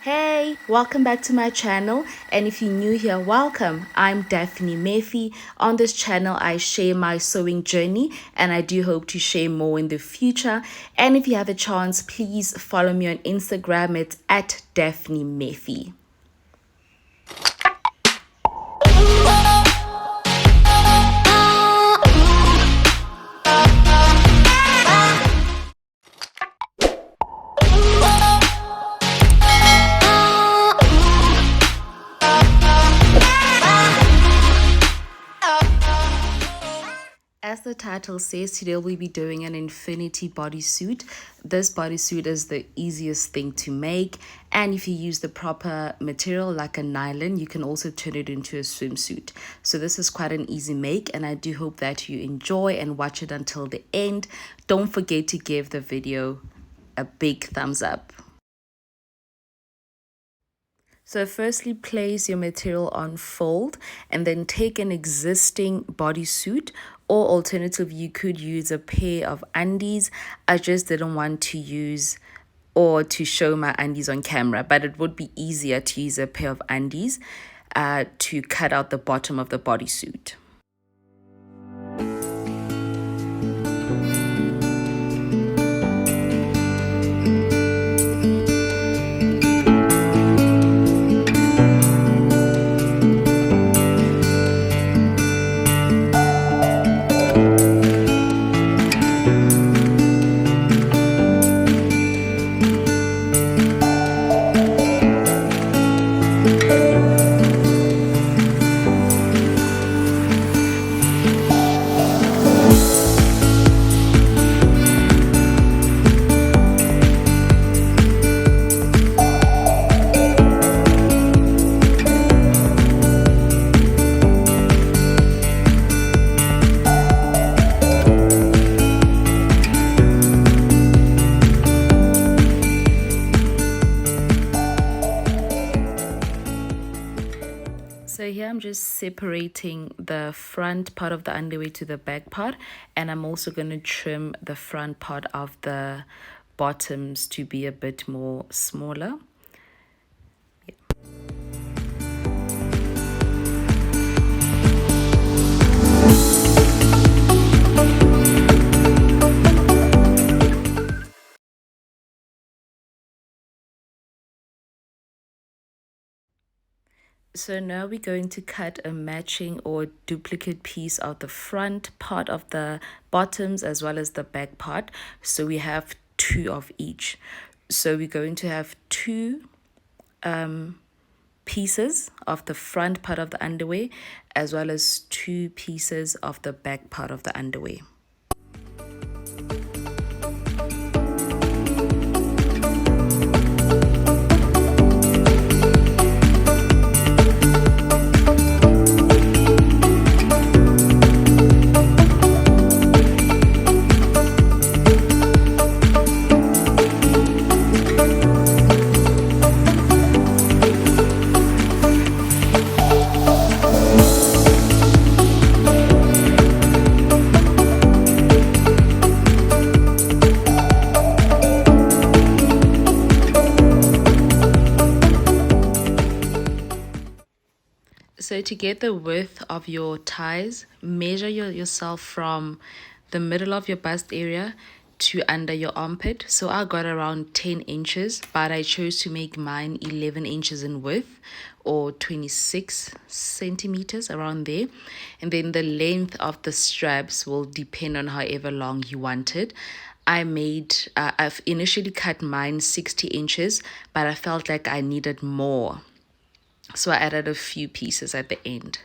Hey, welcome back to my channel. And if you're new here, welcome. I'm Daphne Mefi. On this channel, I share my sewing journey and I do hope to share more in the future. And if you have a chance, please follow me on Instagram. It's at Daphne Mefi. As the title says, today we'll be doing an infinity bodysuit. This bodysuit is the easiest thing to make, and if you use the proper material like a nylon, you can also turn it into a swimsuit. So this is quite an easy make, and I do hope that you enjoy and watch it until the end. Don't forget to give the video a big thumbs up. So firstly, place your material on fold and then take an existing bodysuit, or alternative, you could use a pair of undies. I just didn't want to use or to show my undies on camera, but it would be easier to use a pair of undies to cut out the bottom of the bodysuit. So here I'm just separating the front part of the underwear to the back part, and I'm also going to trim the front part of the bottoms to be a bit more smaller. So now we're going to cut a matching or duplicate piece of the front part of the bottoms as well as the back part. So we have two of each. So we're going to have two pieces of the front part of the underwear as well as two pieces of the back part of the underwear. So to get the width of your thighs, measure yourself from the middle of your bust area to under your armpit. So I got around 10 inches, but I chose to make mine 11 inches in width, or 26 centimeters, around there. And then the length of the straps will depend on however long you want it. I've initially cut mine 60 inches, but I felt like I needed more. So I added a few pieces at the end.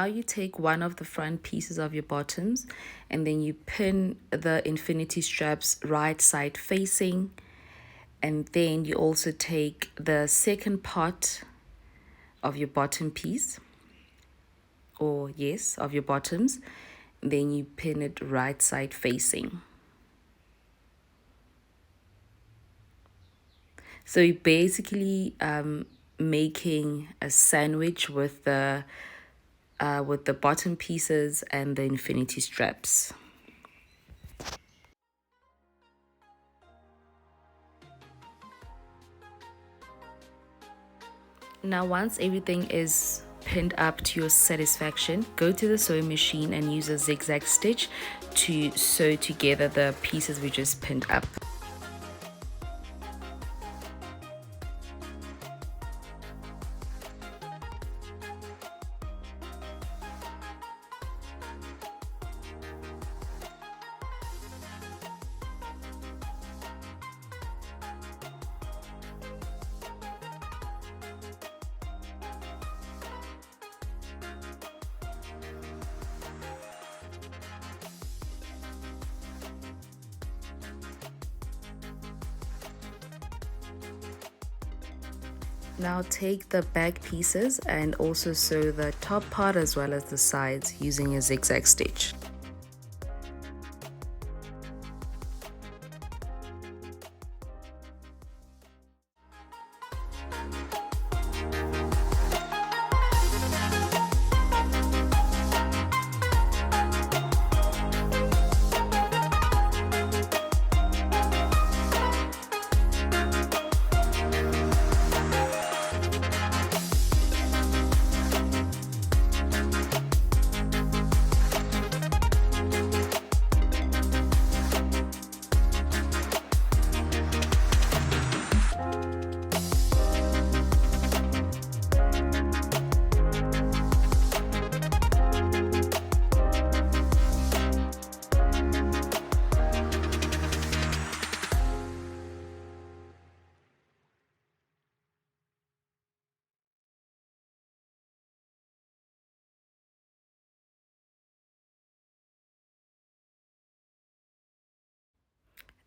now you take one of the front pieces of your bottoms and then you pin the infinity straps right side facing, and then you also take the second part of your bottom piece, or yes, of your bottoms, then you pin it right side facing. So you're basically making a sandwich with the bottom pieces and the infinity straps. Now once everything is pinned up to your satisfaction, go to the sewing machine and use a zigzag stitch to sew together the pieces we just pinned up. Now take the back pieces and also sew the top part as well as the sides using a zigzag stitch.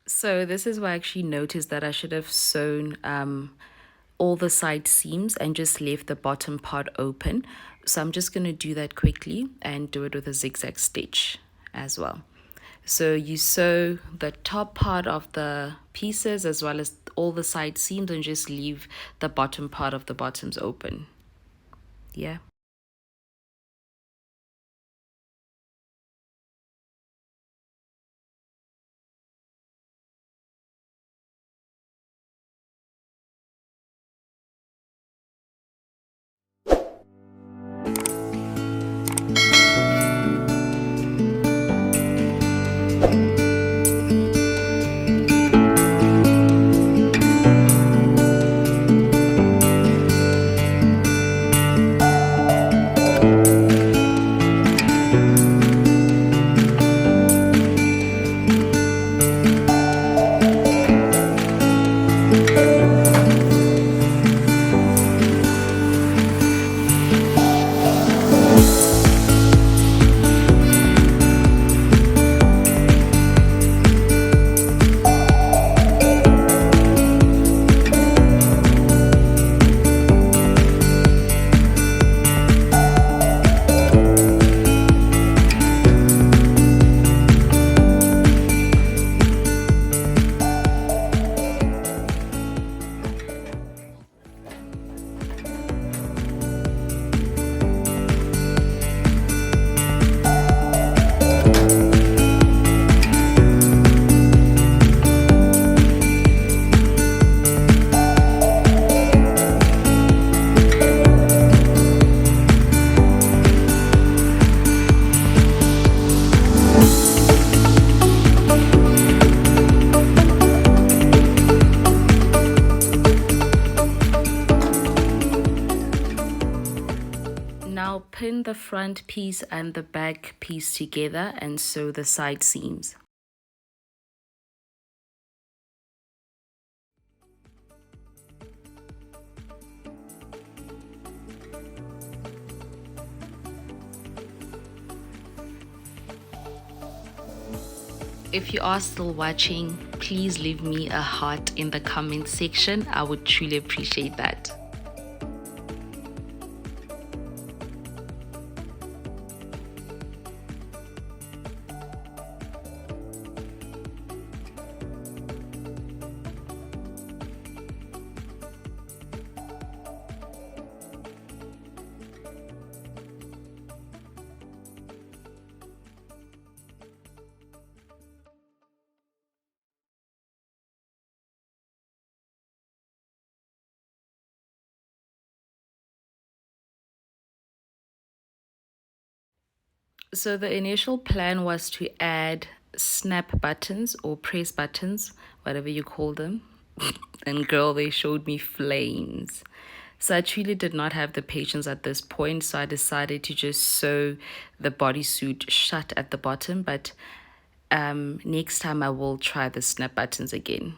So this is where I actually noticed that I should have sewn all the side seams and just left the bottom part open. So I'm just going to do that quickly and do it with a zigzag stitch as well. So you sew the top part of the pieces as well as all the side seams and just leave the bottom part of the bottoms open. Yeah. Now pin the front piece and the back piece together and sew the side seams. If you are still watching, please leave me a heart in the comment section. I would truly appreciate that. So the initial plan was to add snap buttons or press buttons, whatever you call them. And girl, they showed me flames. So I truly did not have the patience at this point, so I decided to just sew the bodysuit shut at the bottom. But next time I will try the snap buttons again.